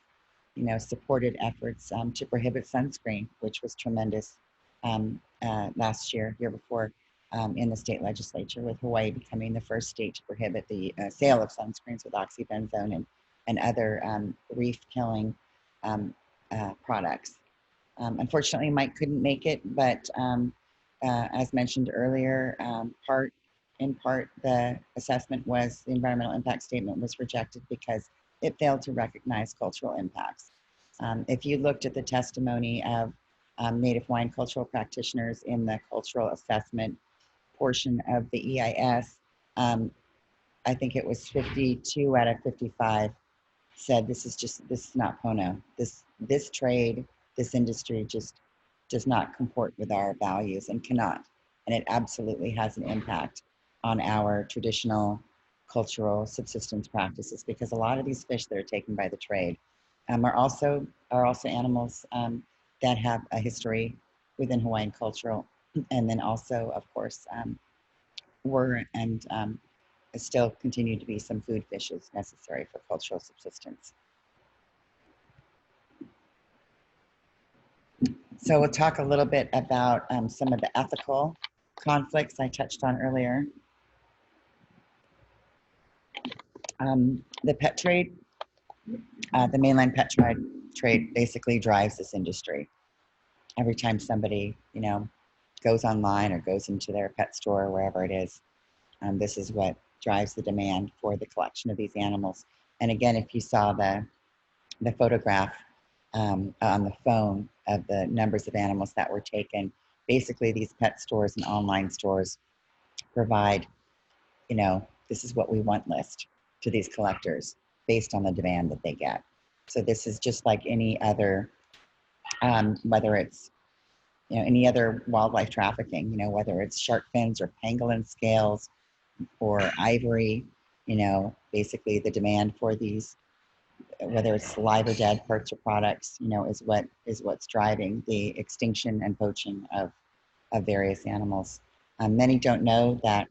you know, supported efforts to prohibit sunscreen, which was tremendous last year before, in the state legislature, with Hawaii becoming the first state to prohibit the sale of sunscreens with oxybenzone and other reef-killing products. Unfortunately, Mike couldn't make it, but as mentioned earlier, in part, the environmental impact statement was rejected because it failed to recognize cultural impacts. If you looked at the testimony of Native Hawaiian cultural practitioners in the cultural assessment portion of the EIS, I think it was 52 out of 55 said this is not Pono. This trade, this industry just does not comport with our values and cannot. And it absolutely has an impact on our traditional cultural subsistence practices, because a lot of these fish that are taken by the trade are also animals that have a history within Hawaiian cultural, and then also, of course, were and still continue to be some food fishes necessary for cultural subsistence. So we'll talk a little bit about some of the ethical conflicts I touched on earlier. The pet trade, the mainland pet trade basically drives this industry. Every time somebody, you know, goes online or goes into their pet store or wherever it is, this is what drives the demand for the collection of these animals. And again, if you saw the photograph on the phone of the numbers of animals that were taken, basically these pet stores and online stores provide, you know, this is what we want list to these collectors based on the demand that they get. So this is just like any other, whether it's, you know, any other wildlife trafficking, you know, whether it's shark fins or pangolin scales or ivory, you know, basically the demand for these, whether it's live or dead parts or products, you know, is what's driving the extinction and poaching of various animals. Many don't know that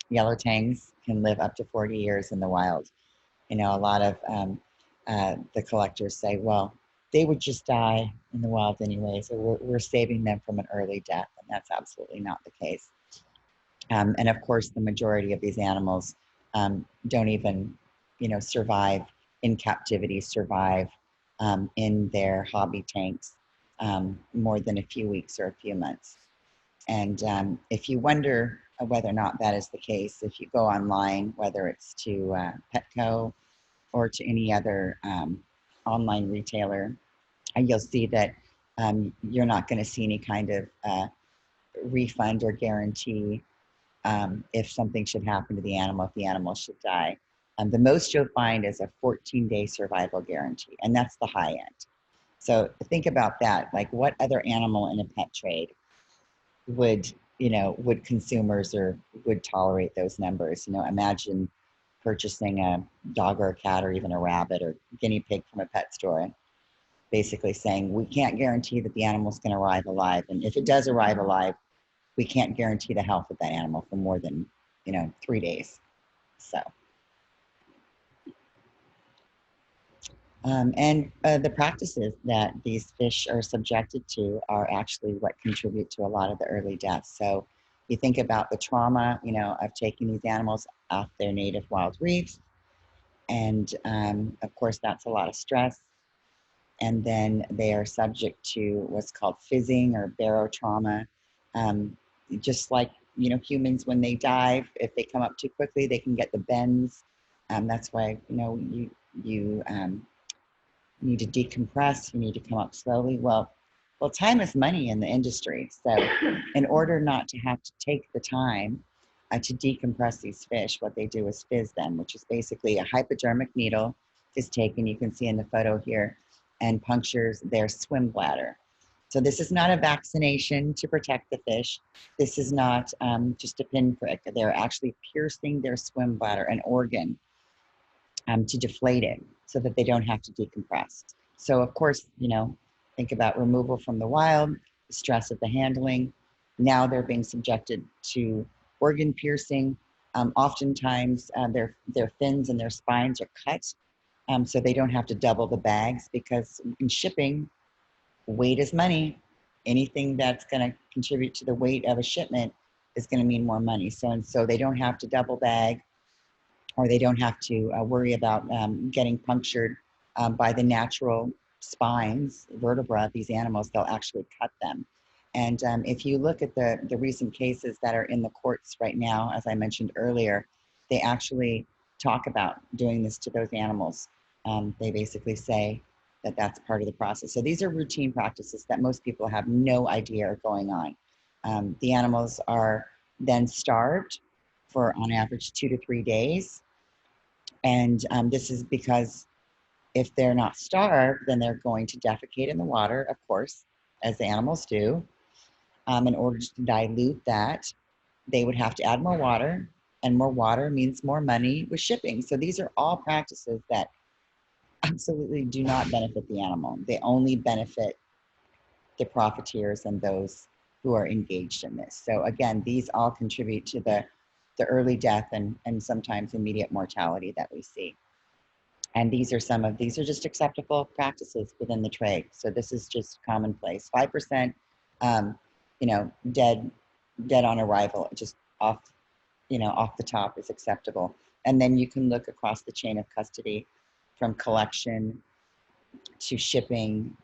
yellow tangs can live up to 40 years in the wild. You know, a lot of the collectors say, well, they would just die in the wild anyway. So we're saving them from an early death, and that's absolutely not the case. And of course, the majority of these animals don't even, survive in captivity, survive in their hobby tanks more than a few weeks or a few months. And if you wonder whether or not that is the case, if you go online, whether it's to Petco or to any other online retailer, you'll see that you're not going to see any kind of refund or guarantee if something should happen to the animal, if the animal should die. The most you'll find is a 14-day survival guarantee, and that's the high end. So think about that. Like, what other animal in a pet trade would, would consumers or would tolerate those numbers? Imagine purchasing a dog or a cat or even a rabbit or guinea pig from a pet store and basically saying, we can't guarantee that the animal's going to arrive alive. And if it does arrive alive, we can't guarantee the health of that animal for more than 3 days. So and the practices that these fish are subjected to are actually what contribute to a lot of the early deaths. So you think about the trauma, of taking these animals off their native wild reefs, and of course that's a lot of stress. And then they are subject to what's called fizzing or barotrauma. Just like humans, when they dive, if they come up too quickly, they can get the bends. That's why you need to decompress. You need to come up slowly. Well, time is money in the industry. So, in order not to have to take the time to decompress these fish, what they do is fizz them, which is basically a hypodermic needle is taken. You can see in the photo here, and punctures their swim bladder. So this is not a vaccination to protect the fish. This is not just a pinprick. They're actually piercing their swim bladder, an organ, to deflate it so that they don't have to decompress. So of course, think about removal from the wild, the stress of the handling. Now they're being subjected to organ piercing. Oftentimes their fins and their spines are cut so they don't have to double the bags, because in shipping, weight is money. Anything that's going to contribute to the weight of a shipment is going to mean more money. So they don't have to double bag, or they don't have to worry about getting punctured by the natural spines, vertebra of these animals. They'll actually cut them. And if you look at the recent cases that are in the courts right now, as I mentioned earlier, they actually talk about doing this to those animals. They basically say that that's part of the process. So these are routine practices that most people have no idea are going on. The animals are then starved for, on average, 2 to 3 days. And this is because if they're not starved, then they're going to defecate in the water, of course, as the animals do. In order to dilute that, they would have to add more water, and more water means more money with shipping. So these are all practices that absolutely do not benefit the animal. They only benefit the profiteers and those who are engaged in this. So again, these all contribute to the early death and sometimes immediate mortality that we see. And these are just acceptable practices within the trade. So this is just commonplace. 5%, dead on arrival, just off the top is acceptable. And then you can look across the chain of custody, from collection to shipping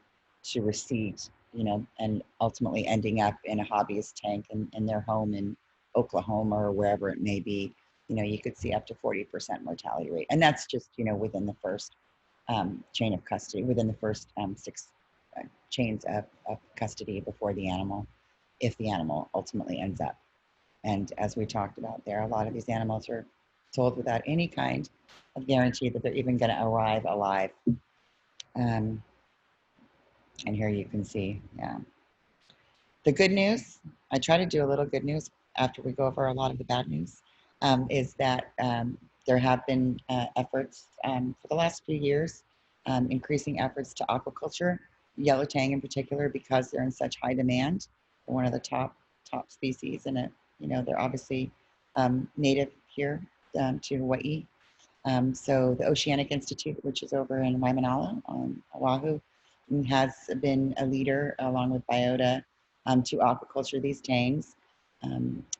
to receipt, and ultimately ending up in a hobbyist tank in their home in Oklahoma or wherever it may be. You could see up to 40% mortality rate. And that's just, within the first chain of custody, within the first 6 chains of custody before the animal, if the animal ultimately ends up. And as we talked about there, a lot of these animals are sold without any kind of guarantee that they're even going to arrive alive. And here you can see, yeah. The good news, I try to do a little good news after we go over a lot of the bad news, is that there have been efforts for the last few years, increasing efforts to aquaculture, yellow tang in particular, because they're in such high demand. They're one of the top species, and they're obviously native here to Hawaii. So the Oceanic Institute, which is over in Waimanalo on Oahu, has been a leader along with Biota to aquaculture these tanks.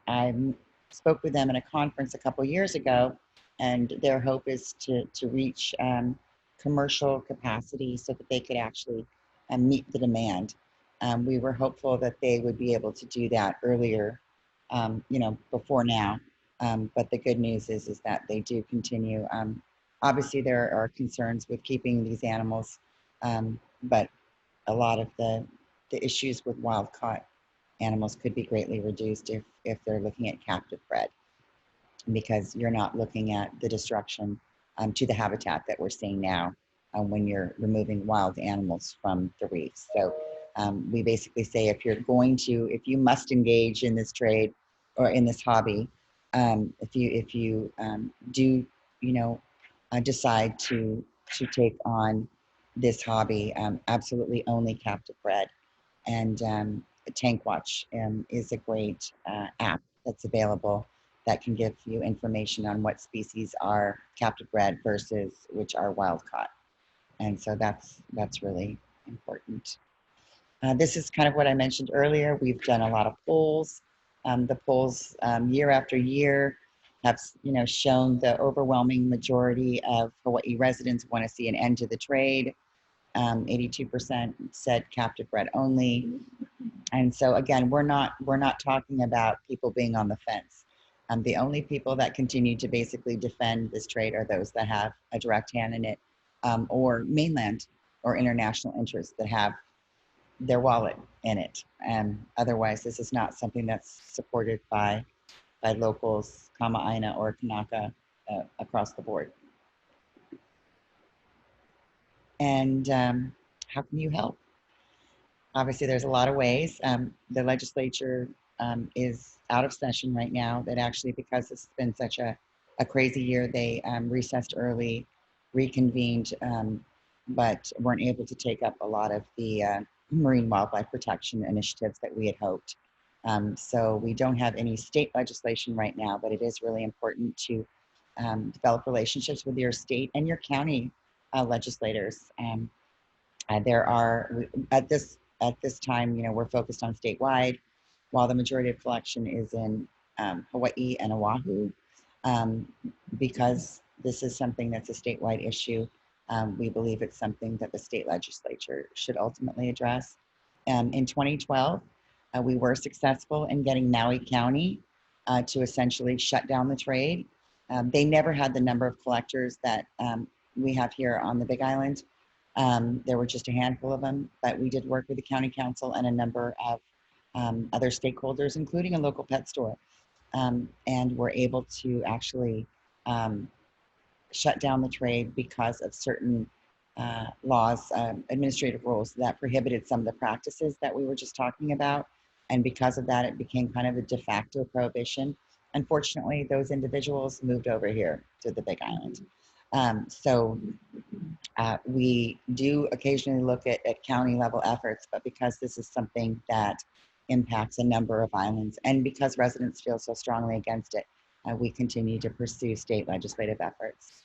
I spoke with them at a conference a couple years ago, and their hope is to reach commercial capacity so that they could actually meet the demand. We were hopeful that they would be able to do that earlier, before now. But the good news is that they do continue. Obviously, there are concerns with keeping these animals, but a lot of the issues with wild caught animals could be greatly reduced if they're looking at captive bred, because you're not looking at the destruction to the habitat that we're seeing now when you're removing wild animals from the reefs. So we basically say if you must engage in this trade or in this hobby, if you do, decide to take on this hobby, absolutely only captive bred. And Tank Watch is a great app that's available that can give you information on what species are captive bred versus which are wild caught. And so that's really important. This is kind of what I mentioned earlier. We've done a lot of polls. The polls year after year have shown the overwhelming majority of Hawaii residents want to see an end to the trade. 82% said captive bred only. And so again, we're not talking about people being on the fence. The only people that continue to basically defend this trade are those that have a direct hand in it, or mainland or international interests that have their wallet in it. And otherwise, this is not something that's supported by locals, Kama'aina or Kanaka across the board. And how can you help? Obviously, there's a lot of ways. The legislature is out of session right now. That actually, because it's been such a crazy year, they recessed early, reconvened, but weren't able to take up a lot of the marine wildlife protection initiatives that we had hoped. So we don't have any state legislation right now, but it is really important to develop relationships with your state and your county legislators. There are at this time, we're focused on statewide, while the majority of collection is in Hawaii and Oahu. Because this is something that's a statewide issue, we believe it's something that the state legislature should ultimately address. In 2012, we were successful in getting Maui County to essentially shut down the trade. They never had the number of collectors that we have here on the Big Island. There were just a handful of them, but we did work with the county council and a number of other stakeholders, including a local pet store, and were able to actually shut down the trade because of certain laws, administrative rules that prohibited some of the practices that we were just talking about. And because of that, it became kind of a de facto prohibition. Unfortunately, those individuals moved over here to the Big Island. We do occasionally look at county level efforts, but because this is something that impacts a number of islands and because residents feel so strongly against it, we continue to pursue state legislative efforts.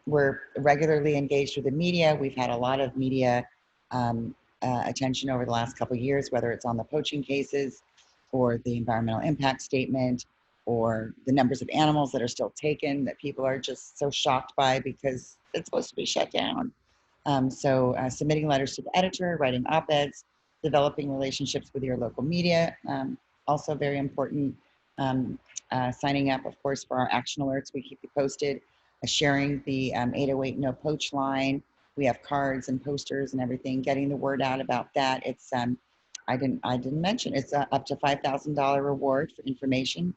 We're regularly engaged with the media. We've had a lot of media attention over the last couple of years, whether it's on the poaching cases or the environmental impact statement or the numbers of animals that are still taken that people are just so shocked by because it's supposed to be shut down. Submitting letters to the editor, writing op-eds, developing relationships with your local media, also very important. Signing up, of course, for our action alerts. We keep you posted. Sharing the 808 No Poach line. We have cards and posters and everything. Getting the word out about that. It's I didn't mention it's up to $5,000 reward for information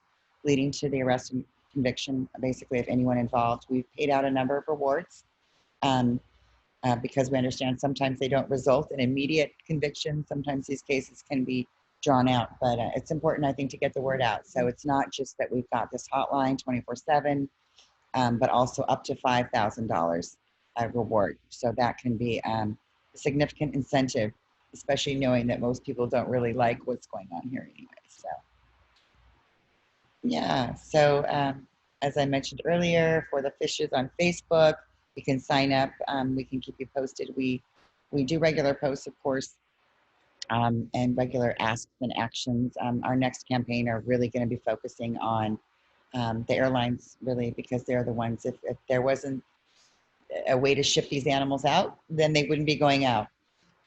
leading to the arrest and conviction, basically, of anyone involved. We've paid out a number of rewards because we understand sometimes they don't result in immediate conviction. Sometimes these cases can be drawn out, but it's important, I think, to get the word out. So it's not just that we've got this hotline 24/7, but also up to $5,000 reward. So that can be a significant incentive, especially knowing that most people don't really like what's going on here anyway. So yeah, so as I mentioned earlier, for the fishes on Facebook, you can sign up. We can keep you posted. We we do regular posts, of course, and regular asks and actions. Our next campaign are really going to be focusing on the airlines, really, because they're the ones, if there wasn't a way to ship these animals out, then they wouldn't be going out.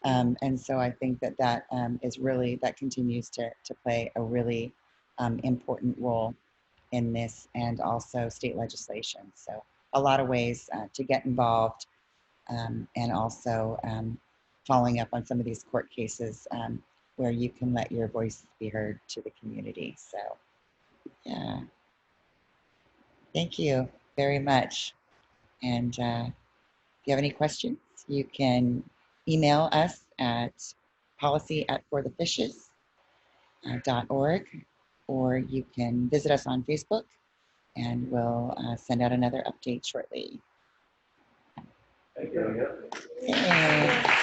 And so I think that that is really, that continues to play a really important role in this, and also state legislation. So a lot of ways to get involved, and also following up on some of these court cases where you can let your voice be heard to the community. So yeah, thank you very much. And if you have any questions, you can email us at policy@forthefishes.org, or you can visit us on Facebook, and we'll send out another update shortly. Thank you. Okay.